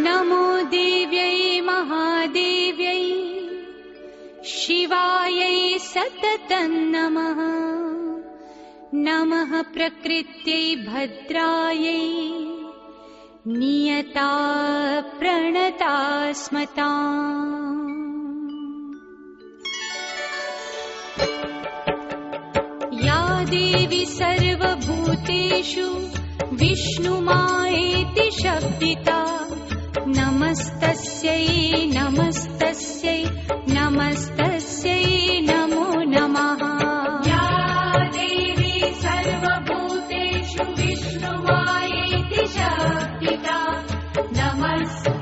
नमो देव्यै महादेव्यै शिवायै सततं नमः। नमः प्रकृत्यै भद्रायै नियता प्रणता स्मताम्। या देवी सर्वभूतेषु विष्णुमायेति शब्दिता नमस्तस्यै नमस्तस्यै नमस्तस्यै नमो नमः। या देवी सर्वभूतेषु विष्णुमायेति शब्दिता नमस्तस्यै